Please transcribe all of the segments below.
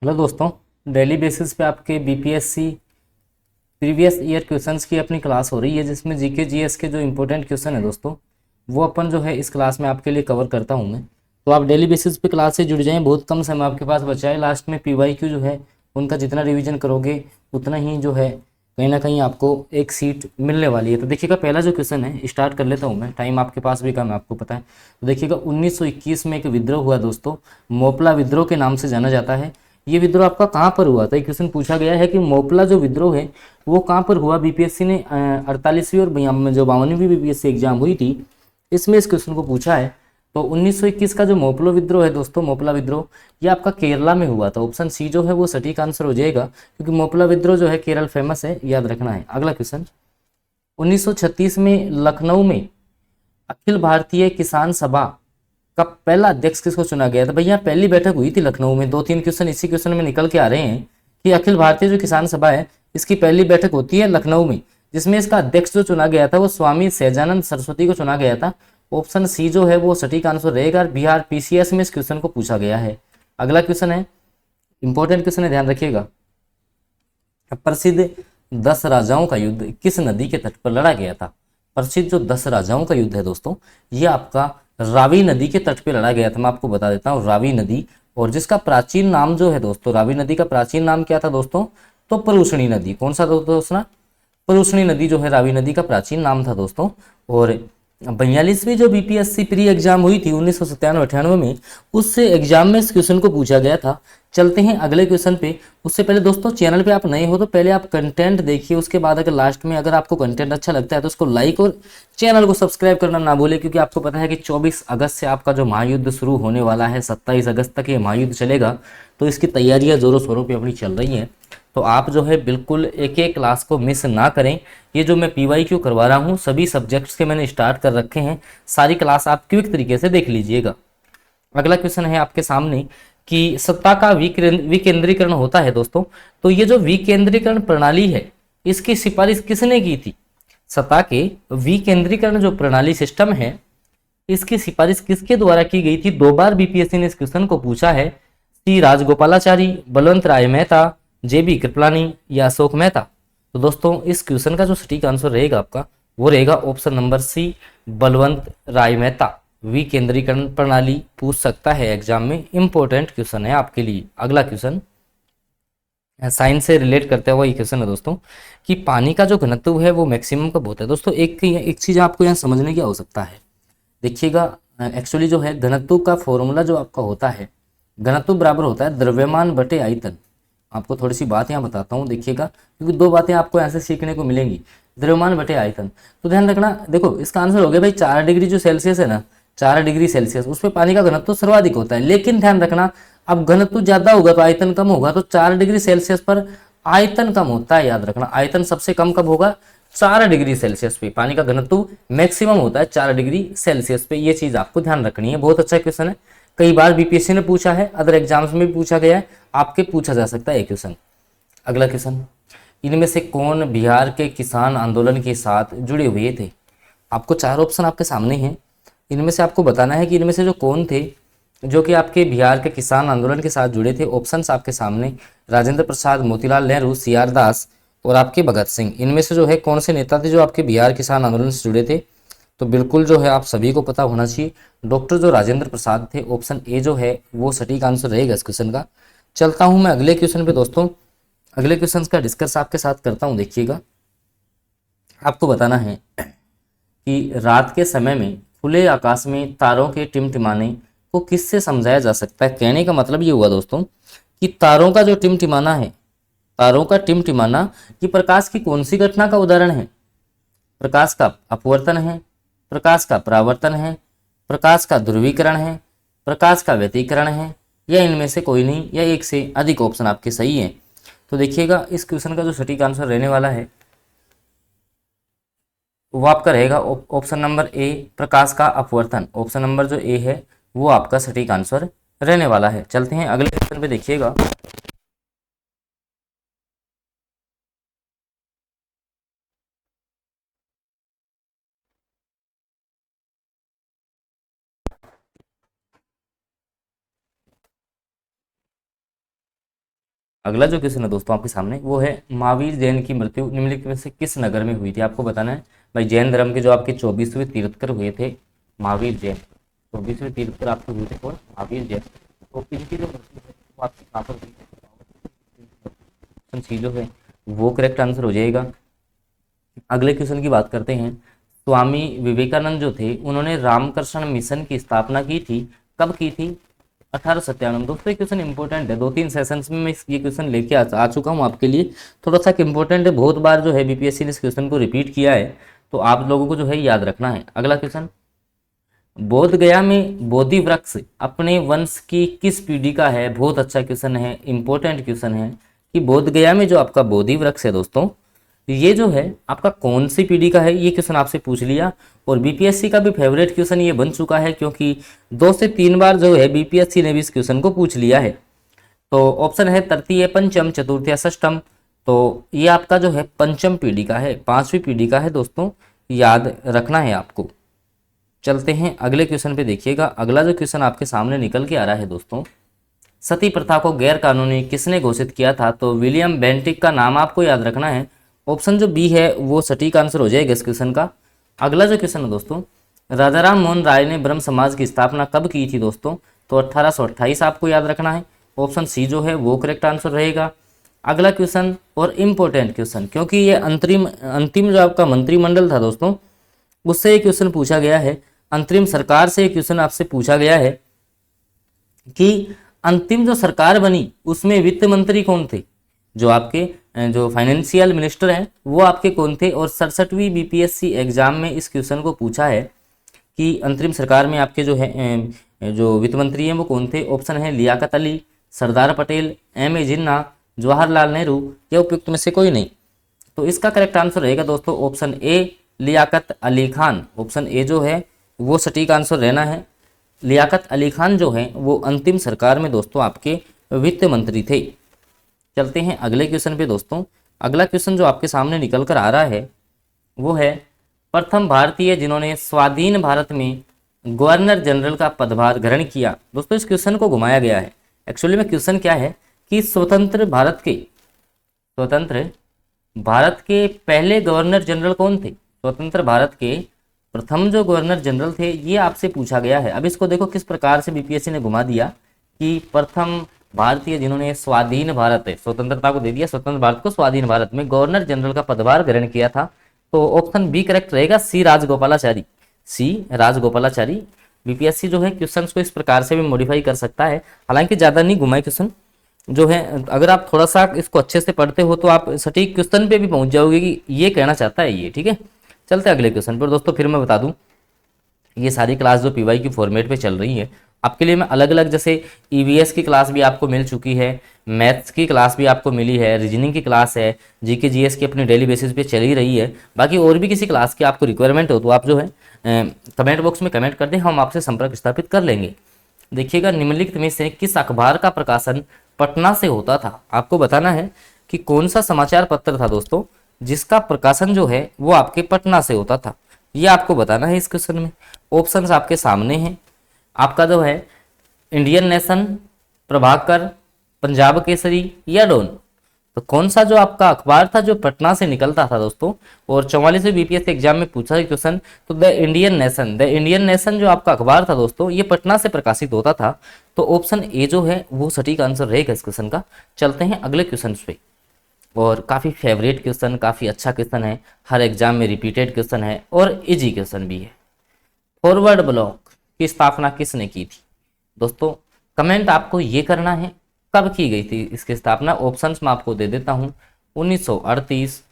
Hello दोस्तों, daily basis पे आपके बीपीएससी प्रीवियस ईयर क्वेश्चंस की अपनी क्लास हो रही है, जिसमें जीके जीएस के जो इंपॉर्टेंट क्वेश्चन है दोस्तों, वो अपन जो है इस क्लास में आपके लिए कवर करता हूं मैं। तो आप डेली बेसिस पे क्लास से जुड़ जाएं, बहुत कम समय आपके पास बचा है। लास्ट में पीवाईक्यू जो है उनका जितना रिवीजन करोगे उतना ही जो है कहीं ना कहीं आपको एक सीट मिलने वाली है। तो देखिएगा, पहला जो क्वेश्चन है स्टार्ट कर लेता हूँ मैं, टाइम आपके पास भी कम है आपको पता है। तो देखिएगा, 1921 में एक विद्रोह हुआ दोस्तों, मोपला विद्रोह के नाम से जाना जाता है। ये विद्रोह आपका कहाँ पर हुआ था, एक क्वेश्चन पूछा गया है कि मोपला जो विद्रोह है वो कहाँ पर हुआ। बीपीएससी ने 48वीं और जो 52वीं बीपीएससी एग्जाम हुई थी, इसमें इस क्वेश्चन को पूछा है। तो 1921 का जो मोपलो विद्रोह है दोस्तों, मोपला विद्रोह, ये आपका केरला में हुआ था। ऑप्शन सी जो है वो सटीक आंसर हो जाएगा, क्योंकि मोपला विद्रोह जो है केरल फेमस है, याद रखना है। अगला क्वेश्चन, 1936 में लखनऊ में अखिल भारतीय किसान सभा का पहला अध्यक्ष किसको चुना गया था। भैया पहली बैठक हुई थी लखनऊ में। दो तीन क्वेश्चन इसी क्वेश्चन में निकल के आ रहे हैं कि अखिल भारतीय जो किसान सभा है इसकी पहली बैठक होती है लखनऊ में, जिसमें इसका अध्यक्ष जो चुना गया था वो स्वामी सहजानंद सरस्वती को चुना गया था। ऑप्शन सी जो है वो सटीक आंसर रहेगा। बिहार पीसीएस में इस क्वेश्चन को पूछा गया है। अगला क्वेश्चन है, इंपॉर्टेंट क्वेश्चन है, ध्यान रखिएगा। प्रसिद्ध 10 राजाओं का युद्ध किस नदी के तट पर लड़ा गया था। प्रसिद्ध जो 10 राजाओं का युद्ध है दोस्तों, ये आपका रावी नदी के तट पे लड़ा गया था। मैं आपको बता देता हूँ, रावी नदी, और जिसका प्राचीन नाम जो है दोस्तों, रावी नदी का प्राचीन नाम क्या था दोस्तों, तो परूषणी नदी। कौन सा दोस्तों, परूषणी नदी जो है रावी नदी का प्राचीन नाम था दोस्तों। और 42वीं जो बीपीएससी प्री एग्जाम हुई थी 1997-98 में, उससे एग्जाम में इस क्वेश्चन को पूछा गया था। चलते हैं अगले क्वेश्चन पे। उससे पहले दोस्तों, चैनल पे आप नए हो तो पहले आप कंटेंट देखिए, उसके बाद अगर लास्ट में अगर आपको कंटेंट अच्छा लगता है तो उसको लाइक और चैनल को सब्सक्राइब करना ना भूले, क्योंकि आपको पता है कि 24 अगस्त से आपका जो महायुद्ध शुरू होने वाला है, 27 अगस्त तक ये महायुद्ध चलेगा। तो इसकी तैयारियां जोरों शोरों पे अपनी चल रही हैं। तो आप जो है बिल्कुल एक एक क्लास को मिस ना करें। ये जो मैं पीवाईक्यू करवा रहा हूँ सभी सब्जेक्ट्स के मैंने स्टार्ट कर रखे हैं, सारी क्लास आप क्विक तरीके से देख लीजिएगा। अगला क्वेश्चन है आपके सामने कि सत्ता का विकेंद्रीकरण होता है दोस्तों। तो ये जो विकेंद्रीकरण प्रणाली है, इसकी सिफारिश किसने की थी। सत्ता के विकेंद्रीकरण जो प्रणाली सिस्टम है, इसकी सिफारिश किसके द्वारा की गई थी। दो बार बीपीएससी ने इस क्वेश्चन को पूछा है। सी राजगोपालाचारी, बलवंत राय मेहता, जेबी कृपलानी या अशोक मेहता। तो दोस्तों इस क्वेश्चन का जो सटीक आंसर रहेगा आपका, वो रहेगा ऑप्शन नंबर सी, बलवंत राय मेहता। विकेंद्रीकरण प्रणाली पूछ सकता है एग्जाम में, इंपॉर्टेंट क्वेश्चन है आपके लिए। अगला क्वेश्चन साइंस से रिलेट करते हुए ये क्वेश्चन है दोस्तों, कि पानी का जो घनत्व है वो मैक्सिमम कब होता है। दोस्तों एक एक चीज आपको यहाँ समझने की आवश्यकता है। देखिएगा, एक्चुअली जो है घनत्व का फॉर्मूला जो आपका होता है, घनत्व बराबर होता है द्रव्यमान बटे आयतन। आपको थोड़ी सी बात यहाँ बताता हूँ, देखिएगा, क्योंकि दो बातें आपको ऐसे सीखने को मिलेंगी, द्रव्यमान बटे आयतन। तो ध्यान रखना, देखो इसका आंसर हो गया भाई 4 डिग्री जो सेल्सियस है ना, 4 डिग्री सेल्सियस, उस पर पानी का घनत्व सर्वाधिक होता है। लेकिन ध्यान रखना, अब घनत्व ज्यादा होगा तो आयतन कम होगा, तो 4 डिग्री सेल्सियस पर आयतन कम होता है। याद रखना, आयतन सबसे कम कब होगा, 4 डिग्री सेल्सियस पे। पानी का घनत्व मैक्सिमम होता है 4 डिग्री सेल्सियस पे। ये चीज आपको ध्यान रखनी है। बहुत अच्छा क्वेश्चन है, कई बार बीपीएससी ने पूछा है, अदर एग्जाम्स में भी पूछा गया है, आपके पूछा जा सकता है ये क्वेश्चन। अगला क्वेश्चन, इनमें से कौन बिहार के किसान आंदोलन के साथ जुड़े हुए थे। आपको 4 ऑप्शन आपके सामने हैं, इनमें से आपको बताना है कि इनमें से जो कौन थे जो कि आपके बिहार के किसान आंदोलन के साथ जुड़े थे। ऑप्शंस आपके सामने, राजेंद्र प्रसाद, मोतीलाल नेहरू, सी आर दास और आपके भगत सिंह। इनमें से जो है कौन से नेता थे जो आपके बिहार किसान आंदोलन से जुड़े थे। तो बिल्कुल जो है आप सभी को पता होना चाहिए, डॉक्टर जो राजेंद्र प्रसाद थे। ऑप्शन ए जो है वो सटीक आंसर रहेगा इस क्वेश्चन का। चलता हूं मैं अगले क्वेश्चन पे दोस्तों, अगले क्वेश्चन का डिस्कस आपके साथ करता हूं। देखिएगा, आपको बताना है कि रात के समय में खुले आकाश में तारों के टिमटिमाने को किससे समझाया जा सकता है। कहने का मतलब ये हुआ दोस्तों कि तारों का जो टिमटिमाना है, तारों का टिमटिमाना, ये प्रकाश की कौन सी घटना का उदाहरण है। प्रकाश का अपवर्तन है, प्रकाश का परावर्तन है, प्रकाश का ध्रुवीकरण है, प्रकाश का व्यतिकरण है, या इनमें से कोई नहीं, या एक से अधिक ऑप्शन आपके सही है। तो देखिएगा, इस क्वेश्चन का जो सटीक आंसर रहने वाला है वो आपका रहेगा ऑप्शन नंबर ए, प्रकाश का अपवर्तन। ऑप्शन नंबर जो ए है वो आपका सटीक आंसर रहने वाला है। चलते हैं अगले क्वेश्चन पे। देखिएगा, अगला जो क्वेश्चन है दोस्तों आपके सामने वो है महावीर जैन की मृत्यु निम्नलिखित में से किस नगर में हुई थी। आपको बताना है भाई जैन धर्म के जो आपके 24वें तीर्थकर हुए थे महावीर जैन, 24वें तीर्थकर आपके हुए थे कौन, महावीर जैन। तो इनकी जो मृत्यु है वो आपकी कहाँ पर हुई है, ऑप्शन सी जो है वो करेक्ट आंसर हो जाएगा। अगले क्वेश्चन की बात करते हैं। स्वामी विवेकानंद जो थे उन्होंने रामकृष्ण मिशन की स्थापना की थी, कब की थी, 1897। दोस्तों ये क्वेश्चन इंपॉर्टेंट है, 2-3 सेशंस में मैं ये क्वेश्चन लेके आ चुका हूँ आपके लिए, थोड़ा सा इंपॉर्टेंट है, बहुत बार जो है बीपीएससी ने इस क्वेश्चन को रिपीट किया है, तो आप लोगों को जो है याद रखना है। अगला क्वेश्चन, बोध गया में बोधि वृक्ष अपने वंश की किस पीढ़ी का है। बहुत अच्छा क्वेश्चन है, इंपॉर्टेंट क्वेश्चन है कि बोध गया में जो आपका बोधि वृक्ष है दोस्तों ये जो है आपका कौन सी पीढ़ी का है, ये क्वेश्चन आपसे पूछ लिया। और बीपीएससी का भी फेवरेट क्वेश्चन ये बन चुका है क्योंकि 2 से 3 बार जो है बीपीएससी ने भी इस क्वेश्चन को पूछ लिया है। तो ऑप्शन है तृतीय, पंचम, चतुर्थ, षष्ठम। तो ये आपका जो है पंचम पीढ़ी का है, 5वीं पीढ़ी का है दोस्तों, याद रखना है आपको। चलते हैं अगले क्वेश्चन पे, देखिएगा अगला जो क्वेश्चन आपके सामने निकल के आ रहा है दोस्तों, सती प्रथा को गैर कानूनी किसने घोषित किया था। तो विलियम बेंटिक का नाम आपको याद रखना है। ऑप्शन जो बी है वो सटीक आंसर हो जाएगा इस क्वेश्चन का। अगला जो क्वेश्चन है दोस्तों, राजाराम मोहन राय ने ब्रह्म समाज की स्थापना कब की थी दोस्तों। तो 1828 आपको याद रखना है। ऑप्शन सी जो है वो करेक्ट आंसर रहेगा। अगला क्वेश्चन और इम्पोर्टेंट क्वेश्चन, क्योंकि ये अंतिम जो आपका मंत्रिमंडल था दोस्तों उससे एक क्वेश्चन पूछा गया है, अंतरिम सरकार से एक क्वेश्चन आपसे पूछा गया है कि अंतिम जो सरकार बनी उसमें वित्त मंत्री कौन थे, जो आपके जो फाइनेंशियल मिनिस्टर हैं वो आपके कौन थे। और 67वीं बीपीएससी एग्जाम में इस क्वेश्चन को पूछा है कि अंतरिम सरकार में आपके जो है जो वित्त मंत्री हैं वो कौन थे। ऑप्शन है लियाकत अली, सरदार पटेल, एम.ए. जिन्ना, जवाहरलाल नेहरू या उपयुक्त में से कोई नहीं। तो इसका करेक्ट आंसर रहेगा दोस्तों option A, Liaquat Ali Khan. Option A जो है वो सटीक आंसर रहना है। लियाकत अली खान जो है वो अंतिम सरकार में दोस्तों आपके वित्त मंत्री थे। चलते हैं अगले क्वेश्चन पे दोस्तों। अगला क्वेश्चन जो आपके सामने निकल कर आ रहा है वो है प्रथम भारतीय जिन्होंने स्वाधीन भारत में गवर्नर जनरल का पदभार ग्रहण किया। दोस्तों इस क्वेश्चन को घुमाया गया है, एक्चुअली में क्वेश्चन क्या है कि स्वतंत्र भारत के पहले गवर्नर जनरल कौन थे। स्वतंत्र भारत के प्रथम जो गवर्नर जनरल थे ये आपसे पूछा गया है। अब इसको देखो किस प्रकार से बीपीएससी ने घुमा दिया कि प्रथम भारतीय जिन्होंने स्वाधीन भारत है, स्वतंत्रता को दे दिया, स्वतंत्र भारत को स्वाधीन भारत में गवर्नर जनरल का पदभार ग्रहण किया था। तो ऑप्शन बी करेक्ट रहेगा, सी राजगोपालाचारी। सी राजगोपालाचारी। बीपीएससी जो है क्वेश्चन को इस प्रकार से भी मॉडिफाई कर सकता है, हालांकि ज्यादा नहीं घुमाए क्वेश्चन जो है। अगर आप थोड़ा सा इसको अच्छे से पढ़ते हो तो आप सटीक क्वेश्चन पे भी पहुंच जाओगे कि ये कहना चाहता है ये, ठीक है। चलते हैं अगले क्वेश्चन पर दोस्तों। फिर मैं बता दूं ये सारी क्लास जो पीवाई की फॉर्मेट पे चल रही है आपके लिए मैं अलग अलग, जैसे ईवीएस की क्लास भी आपको मिल चुकी है, मैथ्स की क्लास भी आपको मिली है, रीजनिंग की क्लास है, जीके जीएस की अपनी डेली बेसिस पे चली रही है। बाकी और भी किसी क्लास की आपको रिक्वायरमेंट हो तो आप जो है कमेंट बॉक्स में कमेंट कर दें, हम आपसे संपर्क स्थापित कर लेंगे। देखिएगा निम्नलिखित में से किस अखबार का प्रकाशन पटना से होता था। आपको बताना है कि कौन सा समाचार पत्र था दोस्तों जिसका प्रकाशन जो है वो आपके पटना से होता था, ये आपको बताना है इस क्वेश्चन में। ऑप्शंस आपके सामने हैं, आपका जो है इंडियन नेशन, प्रभाकर, पंजाब केसरी या डॉन। तो कौन सा जो आपका अखबार था जो पटना से निकलता था दोस्तों, और 44वें बीपीएससी एग्जाम में पूछा है क्वेश्चन, तो द इंडियन नेशन जो आपका अखबार था दोस्तों ये पटना से प्रकाशित होता था। तो ऑप्शन ए जो है वो सटीक आंसर रहेगा इस क्वेश्चन का। चलते हैं अगले क्वेश्चन पे, और काफ़ी फेवरेट क्वेश्चन, काफ़ी अच्छा क्वेश्चन है, हर एग्जाम में रिपीटेड क्वेश्चन है और इजी क्वेश्चन भी है। फॉरवर्ड ब्लॉक की स्थापना किसने की थी दोस्तों। कमेंट आपको ये करना है कब की गई थी इसकी स्थापना। ऑप्शंस मैं आपको दे देता हूँ, 1938,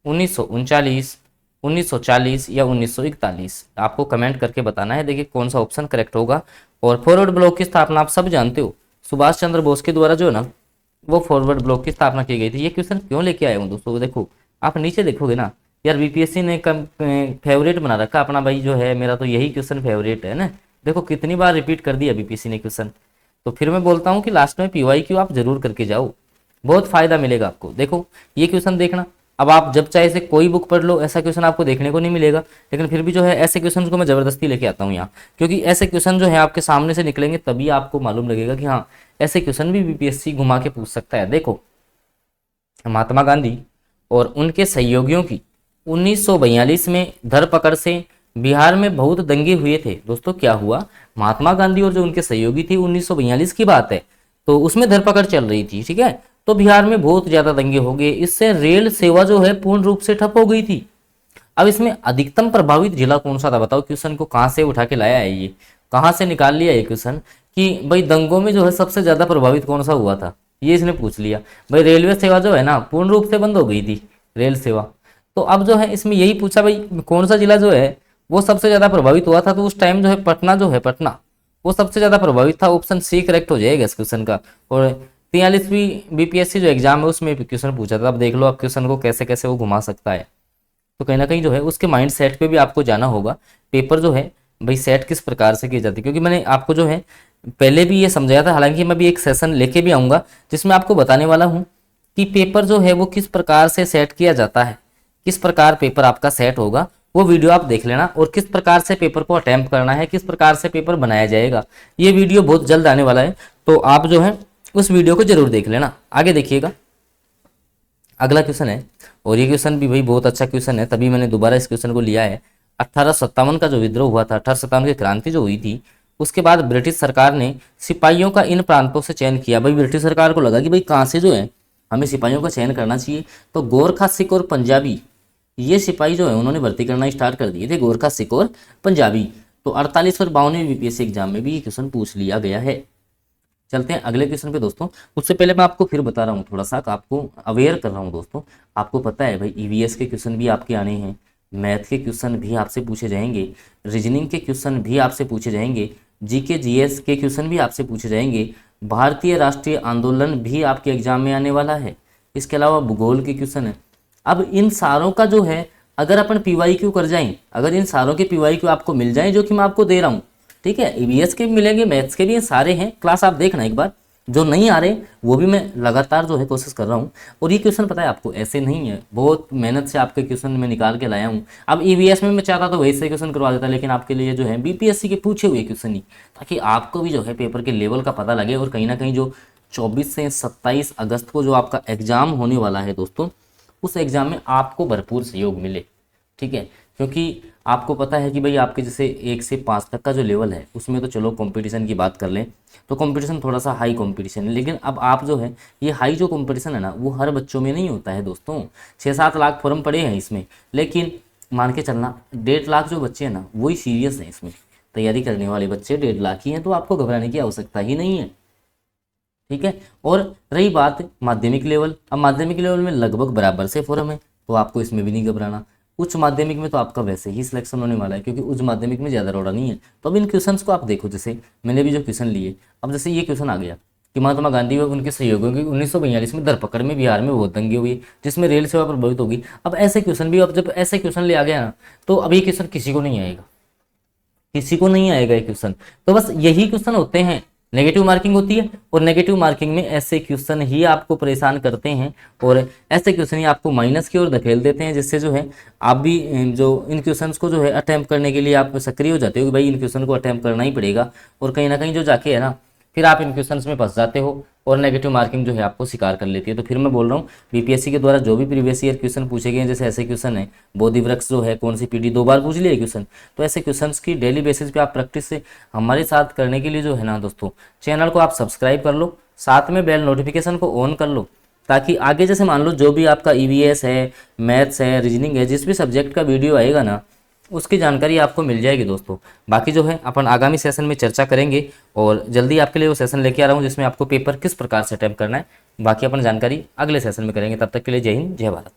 1939, 1940 या 1941। आपको कमेंट करके बताना है, देखिए कौन सा ऑप्शन करेक्ट होगा। और फॉरवर्ड ब्लॉक की स्थापना आप सब जानते हो, सुभाष चंद्र बोस के द्वारा जो है ना वो फॉरवर्ड ब्लॉक की स्थापना की गई थी। ये क्वेश्चन क्यों लेके आया हूँ दोस्तों, देखो आप नीचे देखोगे ना यार, बीपीएससी ने फेवरेट बना रखा अपना भाई जो है, मेरा तो यही क्वेश्चन फेवरेट है ना। देखो कितनी बार रिपीट कर दिया बीपीएससी ने क्वेश्चन। तो फिर मैं बोलता हूँ कि लास्ट में पीवाईक्यू आप जरूर करके जाओ, बहुत फायदा मिलेगा आपको। देखो ये क्वेश्चन देखना, अब आप जब चाहे से कोई बुक पढ़ लो, ऐसा क्वेश्चन आपको देखने को नहीं मिलेगा, लेकिन फिर भी जो है ऐसे क्वेश्चन को मैं ज़बरदस्ती लेके आता हूँ यहाँ, क्योंकि ऐसे क्वेश्चन जो है आपके सामने से निकलेंगे तभी आपको मालूम लगेगा कि हाँ ऐसे क्वेश्चन भी बीपीएससी घुमा के पूछ सकता है। देखो, महात्मा गांधी और उनके सहयोगियों की 1942 में धरपकड़ से बिहार में बहुत दंगे हुए थे। दोस्तों क्या हुआ, महात्मा गांधी और जो उनके सहयोगी थे 1942 की बात है, तो उसमें धरपकड़ चल रही थी, ठीक है। तो बिहार में बहुत ज्यादा दंगे हो गए, इससे रेल सेवा जो है पूर्ण रूप से ठप हो गई थी। अब इसमें अधिकतम प्रभावित जिला कौन सा था, बताओ। क्वेश्चन को कहाँ से उठा के लाया है, ये कहाँ से निकाल लिया ये क्वेश्चन कि भाई दंगों में जो है सबसे ज्यादा प्रभावित कौन सा हुआ था, ये इसने पूछ लिया। भाई रेलवे सेवा जो है ना पूर्ण रूप से बंद हो गई थी, रेल सेवा। तो अब जो है इसमें यही पूछा भाई कौन सा जिला जो है वो सबसे ज्यादा प्रभावित हुआ था, तो उस टाइम जो है पटना जो है, पटना वो सबसे ज्यादा प्रभावित था। ऑप्शन सी करेक्ट हो जाएगा इस क्वेश्चन का। और 43वीं बीपीएससी जो एग्जाम है उसमें क्वेश्चन पूछा था। अब देख लो आप क्वेश्चन को कैसे कैसे वो घुमा सकता है। तो कहीं ना कहीं जो है उसके माइंड सेट पे भी आपको जाना होगा। पेपर जो है भाई सेट किस प्रकार से की जाती है, क्योंकि मैंने आपको जो है पहले भी ये समझाया था, हालांकि मैं भी एक सेशन लेके भी आऊँगा जिसमें आपको बताने वाला हूँ कि पेपर जो है वो किस प्रकार से सेट किया जाता है, किस प्रकार पेपर आपका सेट होगा, वो वीडियो आप देख लेना। और किस प्रकार से पेपर को अटेम्प्ट करना है, किस प्रकार से पेपर बनाया जाएगा, ये वीडियो बहुत जल्द आने वाला है, तो आप जो है उस वीडियो को जरूर देख लेना। आगे देखिएगा, अगला क्वेश्चन है, और ये क्वेश्चन भी भाई बहुत अच्छा क्वेश्चन है, तभी मैंने दोबारा इस क्वेश्चन को लिया है। 1857 का जो विद्रोह हुआ था, 1857 की क्रांति जो हुई थी, उसके बाद ब्रिटिश सरकार ने सिपाहियों का इन प्रांतों से चयन किया। भाई ब्रिटिश सरकार को लगा कि भाई कहाँ से जो है हमें सिपाहियों का चयन करना चाहिए, तो गोरखा, सिख और पंजाबी ये सिपाही जो है उन्होंने भर्ती करना स्टार्ट कर दिए थे, गोरखा, सिख और पंजाबी। तो 48 और 52वें बीपीएससी एग्जाम में भी ये क्वेश्चन पूछ लिया गया है। चलते हैं अगले क्वेश्चन पे दोस्तों। उससे पहले मैं आपको फिर बता रहा हूँ, थोड़ा सा आपको अवेयर कर रहा हूँ दोस्तों। आपको पता है भाई ईवीएस के क्वेश्चन भी आपके आने हैं, मैथ के क्वेश्चन भी आपसे पूछे जाएंगे, रीजनिंग के क्वेश्चन भी आपसे पूछे जाएंगे, जीके जीएस के क्वेश्चन भी आपसे पूछे जाएंगे, भारतीय राष्ट्रीय आंदोलन भी आपके एग्जाम में आने वाला है, इसके अलावा भूगोल के क्वेश्चन है। अब इन सारों का जो है अगर अपन पीवाईक्यू कर जाएं, अगर इन सारों के पीवाईक्यू आपको मिल जाएं जो कि मैं आपको दे रहा हूँ, ठीक है, ईवीएस के भी मिलेंगे, मैथ्स के भी सारे हैं, क्लास आप देखना एक बार। जो नहीं आ रहे वो भी मैं लगातार जो है कोशिश कर रहा हूँ। और ये क्वेश्चन पता है आपको ऐसे नहीं है, बहुत मेहनत से आपके क्वेश्चन मैं निकाल के लाया हूँ। अब ईवीएस में मैं चाहता तो वैसे क्वेश्चन करवा देता, लेकिन आपके लिए जो है बीपीएससी के पूछे हुए क्वेश्चन ही, ताकि आपको भी जो है पेपर के लेवल का पता लगे। और कहीं ना कहीं जो 24 से 27 अगस्त को जो आपका एग्जाम होने वाला है दोस्तों, उस एग्जाम में आपको भरपूर सहयोग मिले, ठीक है। क्योंकि आपको पता है कि भाई आपके जैसे 1 से 5 तक का जो लेवल है उसमें तो चलो कंपटीशन की बात कर लें तो कंपटीशन थोड़ा सा हाई कंपटीशन है, लेकिन अब आप जो है ये हाई जो कंपटीशन है ना वो हर बच्चों में नहीं होता है दोस्तों। 6-7 लाख फॉर्म पड़े हैं इसमें, लेकिन मान के चलना 1.5 लाख जो बच्चे हैं ना वही सीरियस हैं, इसमें तैयारी करने वाले बच्चे 1.5 लाख ही हैं, तो आपको घबराने की आवश्यकता ही नहीं है, ठीक है। और रही बात माध्यमिक लेवल, अब माध्यमिक लेवल में लगभग बराबर से फॉर्म है, तो आपको इसमें भी नहीं घबराना। उच्च माध्यमिक में तो आपका वैसे ही सिलेक्शन होने वाला है, क्योंकि उच्च माध्यमिक में ज़्यादा रोड़ा नहीं है। तो अब इन क्वेश्चंस को आप देखो, जैसे मैंने भी जो क्वेश्चन लिए, अब जैसे ये क्वेश्चन आ गया कि महात्मा गांधी व उनके सहयोगियों की 1942 में धरपकड़ में बिहार में बहुत दंगे हुई जिसमें रेल सेवा प्रभावित होगी। अब ऐसे क्वेश्चन भी, अब जब ऐसे क्वेश्चन ले आ गया ना, तो अब ये क्वेश्चन किसी को नहीं आएगा, किसी को नहीं आएगा ये क्वेश्चन। तो बस यही क्वेश्चन होते हैं, नेगेटिव मार्किंग होती है, और नेगेटिव मार्किंग में ऐसे क्वेश्चन ही आपको परेशान करते हैं, और ऐसे क्वेश्चन ही आपको माइनस की ओर धकेल देते हैं, जिससे जो है आप भी जो इन क्वेश्चंस को जो है अटेम्प्ट करने के लिए आप सक्रिय हो जाते हो कि भाई इन क्वेश्चन को अटेम्प्ट करना ही पड़ेगा। और कहीं ना कहीं जो जाके है ना फिर आप इन क्वेश्चंस में फंस जाते हो, और नेगेटिव मार्किंग जो है आपको शिकार कर लेती है। तो फिर मैं बोल रहा हूँ बीपीएससी के द्वारा जो भी प्रीवियस ईयर क्वेश्चन पूछे गए हैं, जैसे ऐसे क्वेश्चन है बोधि वृक्ष जो है कौन सी पीढ़ी 2 बार पूछ लिया क्वेश्चन, तो ऐसे क्वेश्चंस की डेली बेसिस पे आप प्रैक्टिस से हमारे साथ करने के लिए जो है ना दोस्तों, चैनल को आप सब्सक्राइब कर लो, साथ में बेल नोटिफिकेशन को ऑन कर लो, ताकि आगे जैसे मान लो जो भी आपका ईवीएस है, मैथ्स है, रीजनिंग है, जिस भी सब्जेक्ट का वीडियो आएगा ना उसकी जानकारी आपको मिल जाएगी दोस्तों। बाकी जो है अपन आगामी सेशन में चर्चा करेंगे, और जल्दी आपके लिए वो सेशन लेके आ रहा हूँ जिसमें आपको पेपर किस प्रकार से अटेम्प्ट करना है, बाकी अपन जानकारी अगले सेशन में करेंगे। तब तक के लिए जय हिंद, जय भारत।